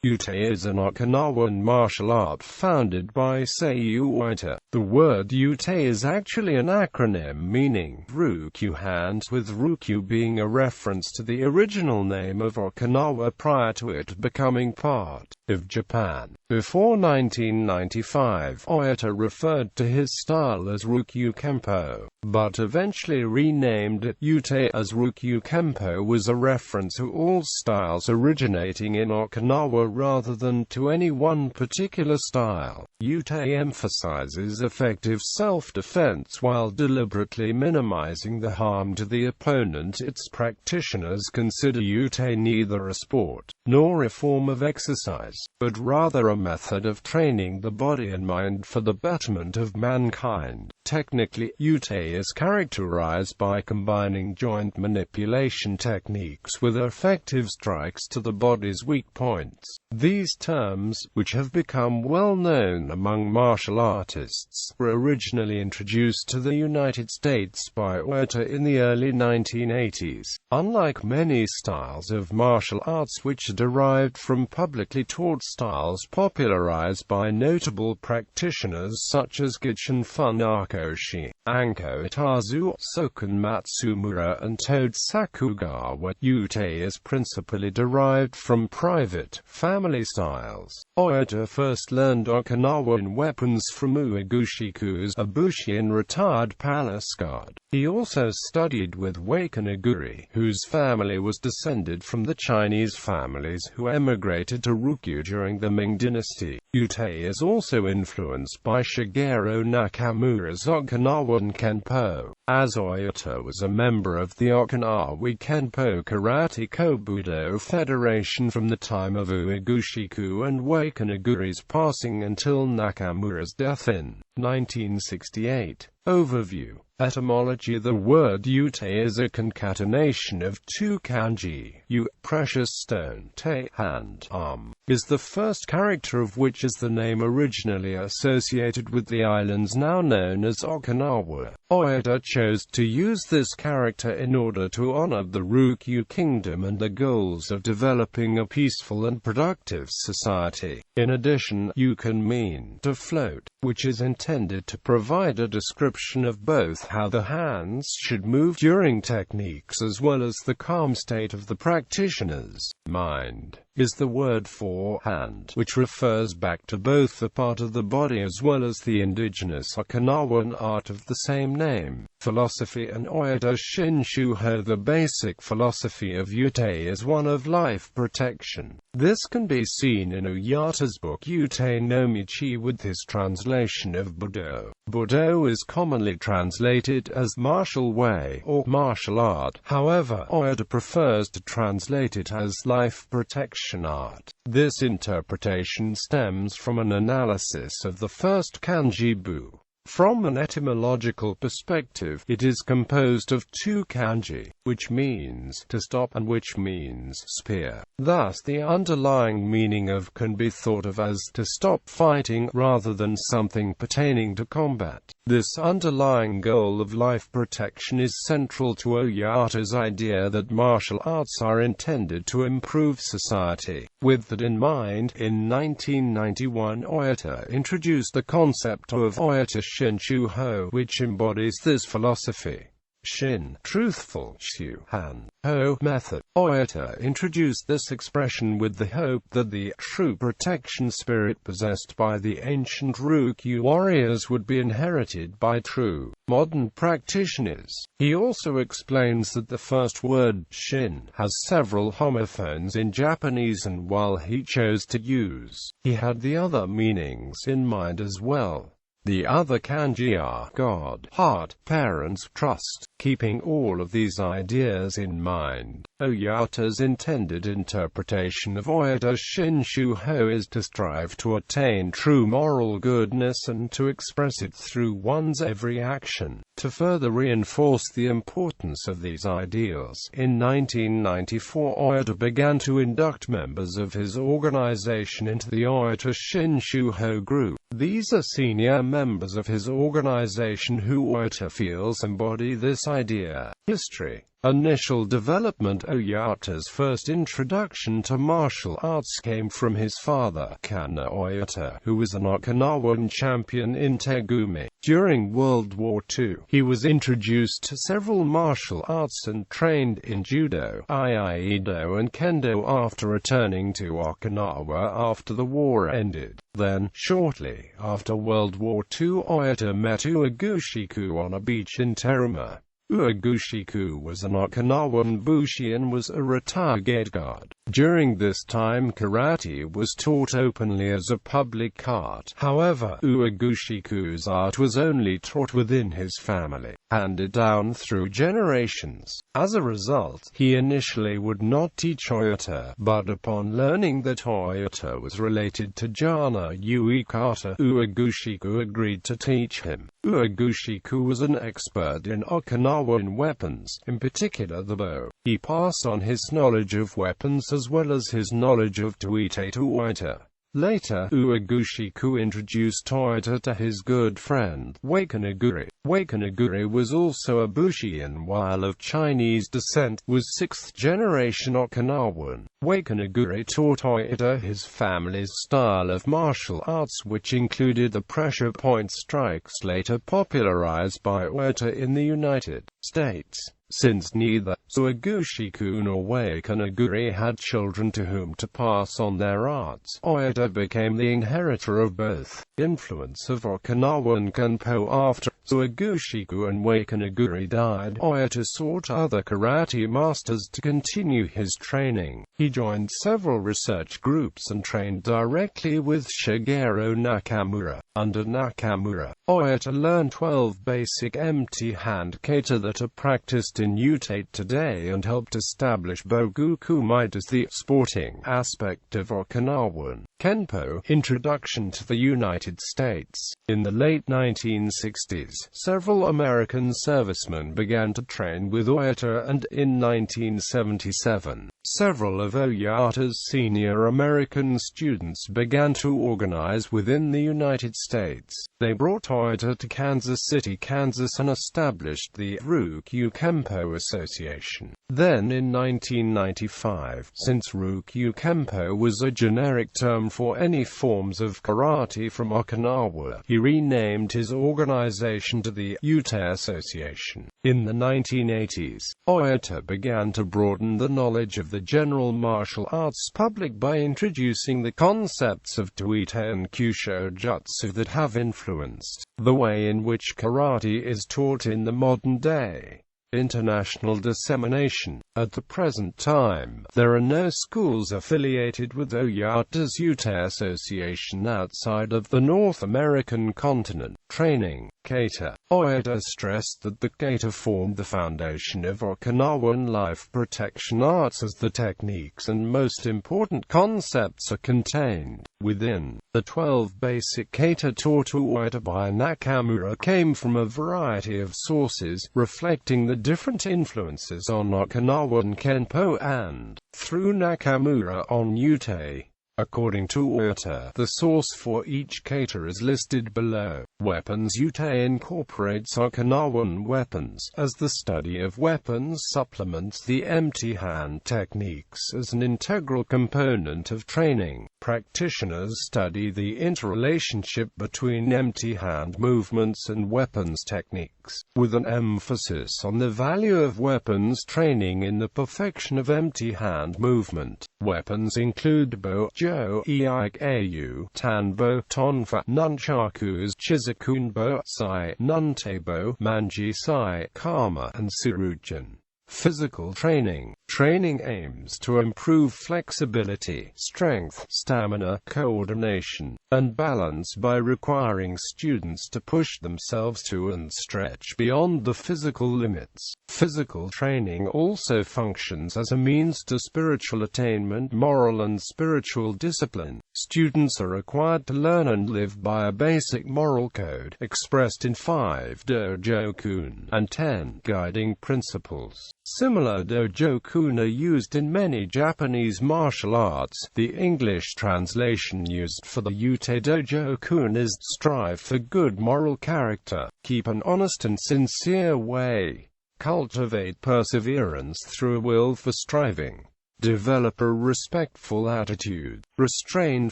Ryū-te is an Okinawan martial art founded by Seiyu Oyata. The word Ryū-te is actually an acronym meaning Ryukyu Hand, with Ryukyu being a reference to the original name of Okinawa prior to it becoming part of Japan. Before 1995, Oyata referred to his style as Ryukyu Kempo, but eventually renamed it Ryū-te, as Ryukyu Kempo was a reference to all styles originating in Okinawa rather than to any one particular style. Ryū-te emphasizes effective self-defense while deliberately minimizing the harm to the opponent. Its practitioners consider Ryū-te neither a sport nor a form of exercise, but rather a method of training the body and mind for the betterment of mankind. Technically, Ryū-te is characterized by combining joint manipulation techniques with effective strikes to the body's weak points. These terms, which have become well known among martial artists, were originally introduced to the United States by Oyata in the early 1980s. Unlike many styles of martial arts which are derived from publicly taught styles popularized by notable practitioners such as Gichin Funakoshi, Anko Itazu, Soken Matsumura and Toad Sakugawa, Ryū-te is principally derived from private, family styles. Oyata first learned Okinawan weapons from Uegushikus, a Bushin retired palace guard. He also studied with Wakanaguri, whose family was descended from the Chinese families who emigrated to Ryukyu during the Ming dynasty. Ryū-te is also influenced by Shigeru Nakamura's Okinawan Kenpo. As Oyata was a member of the Okinawa Kenpo Karate Kobudo Federation from the time of Uegushiku and Wakanaguri's passing until Nakamura's death in 1968. Overview. Etymology. The word Ryū-te is a concatenation of two kanji. Yu, precious stone, te, hand, arm, is the first character of which is the name originally associated with the islands now known as Okinawa. Oyata chose to use this character in order to honor the Ryukyu kingdom and the goals of developing a peaceful and productive society. In addition, yu can mean to float, which is intended to provide a description of both how the hands should move during techniques as well as the calm state of the practitioner's mind. Is the word for hand, which refers back to both the part of the body as well as the indigenous Okinawan art of the same name. Philosophy and Oyata Shinshuho. The basic philosophy of Ryū-te is one of life protection. This can be seen in Oyata's book Ryū-te no Michi with his translation of Budo. Budo is commonly translated as martial way or martial art. However, Oyata prefers to translate it as life protection art. This interpretation stems from an analysis of the first kanji bu. From an etymological perspective, it is composed of two kanji, which means to stop and which means spear. Thus, the underlying meaning of can be thought of as to stop fighting rather than something pertaining to combat. This underlying goal of life protection is central to Oyata's idea that martial arts are intended to improve society. With that in mind, in 1991 Oyata introduced the concept of Oyata Shinshuho, which embodies this philosophy. Shin, truthful, shu, han, ho, method. Oyata introduced this expression with the hope that the true protection spirit possessed by the ancient Ryukyu warriors would be inherited by true, modern practitioners. He also explains that the first word, shin, has several homophones in Japanese, and while he chose to use, he had the other meanings in mind as well. The other kanji are God, heart, parents, trust. Keeping all of these ideas in mind, Oyata's intended interpretation of Oyata Shinshuho is to strive to attain true moral goodness and to express it through one's every action. To further reinforce the importance of these ideals, in 1994 Oyata began to induct members of his organization into the Oyata Shinshuho group. These are senior members of his organization who Oyata feels embody this idea. History. Initial development. Oyata's first introduction to martial arts came from his father, Seiyu Oyata, who was an Okinawan champion in Tegumi. During World War II, he was introduced to several martial arts and trained in Judo, Aikido and Kendo after returning to Okinawa after the war ended. Then, shortly after World War II, Oyata met Uegushiku on a beach in Teruma. Uegushiku was an Okinawan bushi and was a retired gate guard. During this time, karate was taught openly as a public art. However, Uegushiku's art was only taught within his family, handed down through generations. As a result, he initially would not teach Oyata, but upon learning that Oyata was related to Jana Uekata, Uegushiku agreed to teach him. Uegushiku was an expert in Okinawan weapons, in particular the bow. He passed on his knowledge of weapons as well as his knowledge of Ryū-te to Oyata. Later, Uegushiku introduced Oyata to his good friend, Wakanaguri. Wakanaguri was also a Bushian while of Chinese descent, was 6th generation Okinawan. Wakanaguri taught Oyata his family's style of martial arts, which included the pressure point strikes later popularized by Oyata in the United States. Since neither Uegushiku nor Wakanaguri had children to whom to pass on their arts, Oyata became the inheritor of both. Influence of Okinawan Kempo. After Uegushiku and Wakanaguri died, Oyata sought other karate masters to continue his training. He joined several research groups and trained directly with Shigeru Nakamura. Under Nakamura, Oyata learned 12 basic empty hand kata that are practiced in Ryū-te today and helped establish Bogukumite as the sporting aspect of Okinawan Kenpo. Introduction to the United States. In the late 1960s, several American servicemen began to train with Oyata, and in 1977, several of Oyata's senior American students began to organize within the United States. They brought Oyata to Kansas City, Kansas and established the Ryukyu Kempo Association. Then in 1995, since Ryukyu Kempo was a generic term for any forms of karate from Okinawa, he renamed his organization to the Ryū-te Association. In the 1980s, Oyata began to broaden the knowledge of the general martial arts public by introducing the concepts of Ryū-te and Kyusho Jutsu that have influenced the way in which karate is taught in the modern day. International dissemination. At the present time, there are no schools affiliated with Oyata's Ryū-te Association outside of the North American continent. Training. Kata. Oyata stressed that the kata formed the foundation of Okinawan life protection arts, as the techniques and most important concepts are contained within. The 12 basic kata taught Oyata by Nakamura came from a variety of sources, reflecting the different influences on Okinawan Kenpo and, through Nakamura, on Ryū-te. According to Oyata, the source for each kata is listed below. Weapons. Ryū-te incorporates Okinawan weapons, as the study of weapons supplements the empty hand techniques as an integral component of training. Practitioners study the interrelationship between empty hand movements and weapons techniques, with an emphasis on the value of weapons training in the perfection of empty hand movement. Weapons include bo, jo, iikayu, tanbo, tonfa, nunchakus, chizakunbo, sai, nuntebo, manji-sai, kama, and surujin. Physical training. Training aims to improve flexibility, strength, stamina, coordination, and balance by requiring students to push themselves to and stretch beyond the physical limits. Physical training also functions as a means to spiritual attainment, moral and spiritual discipline. Students are required to learn and live by a basic moral code, expressed in 5 dojokun and 10 guiding principles. Similar dojokun are used in many Japanese martial arts. The English translation used for the Ryū-te dojokun is strive for good moral character, keep an honest and sincere way. Cultivate perseverance through a will for striving. Develop a respectful attitude. Restrain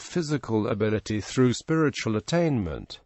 physical ability through spiritual attainment.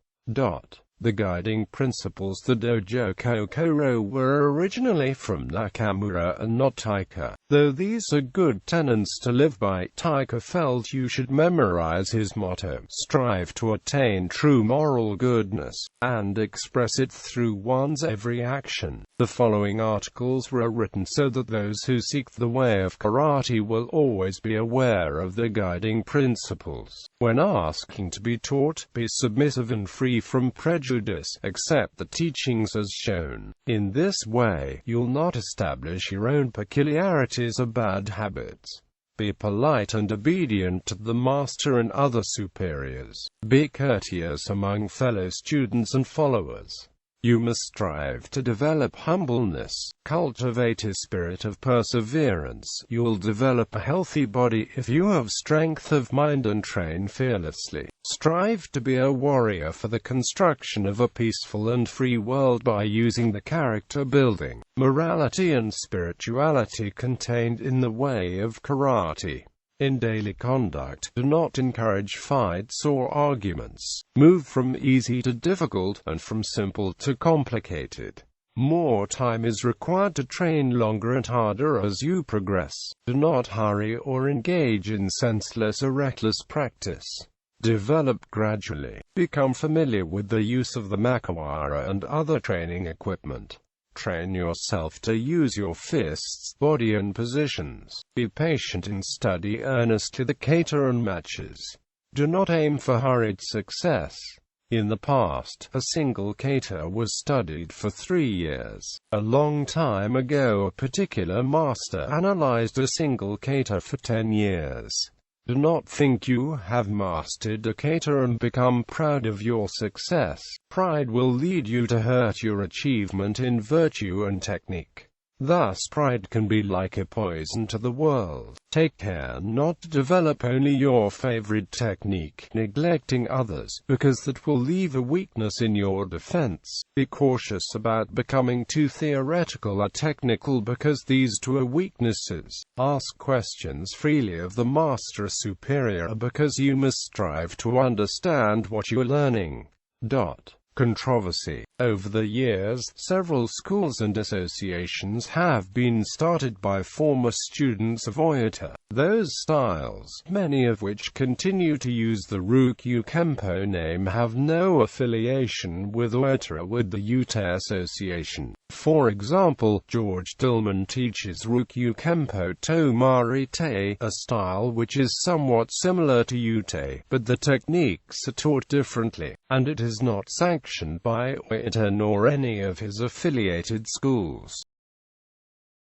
The guiding principles the Dojo Kokoro were originally from Nakamura and not Taika. Though these are good tenets to live by, Taika felt you should memorize his motto, strive to attain true moral goodness, and express it through one's every action. The following articles were written so that those who seek the way of karate will always be aware of the guiding principles. When asking to be taught, be submissive and free from prejudice. Accept the teachings as shown. In this way, you'll not establish your own peculiarities or bad habits. Be polite and obedient to the master and other superiors. Be courteous among fellow students and followers. You must strive to develop humbleness. Cultivate a spirit of perseverance. You'll develop a healthy body if you have strength of mind and train fearlessly. Strive to be a warrior for the construction of a peaceful and free world by using the character building, morality and spirituality contained in the way of karate. In daily conduct, do not encourage fights or arguments. Move from easy to difficult, and from simple to complicated. More time is required to train longer and harder as you progress. Do not hurry or engage in senseless or reckless practice. Develop gradually. Become familiar with the use of the makiwara and other training equipment. Train yourself to use your fists, body and positions. Be patient and study earnestly the kata and matches. Do not aim for hurried success. In the past, a single kata was studied for 3 years. A long time ago, a particular master analyzed a single kata for 10 years. Do not think you have mastered a kata and become proud of your success. Pride will lead you to hurt your achievement in virtue and technique. Thus pride can be like a poison to the world. Take care not to develop only your favorite technique, neglecting others, because that will leave a weakness in your defense. Be cautious about becoming too theoretical or technical, because these two are weaknesses. Ask questions freely of the master superior, because you must strive to understand what you are learning. Controversy. Over the years, several schools and associations have been started by former students of Oyata. Those styles, many of which continue to use the Ryukyu Kempo name, have no affiliation with Oyata or with the Ryū-te association. For example, George Tillman teaches Ryukyu Kempo to-Ryū-te, a style which is somewhat similar to Ryū-te, but the techniques are taught differently, and it is not sanctioned by Oyata nor any of his affiliated schools.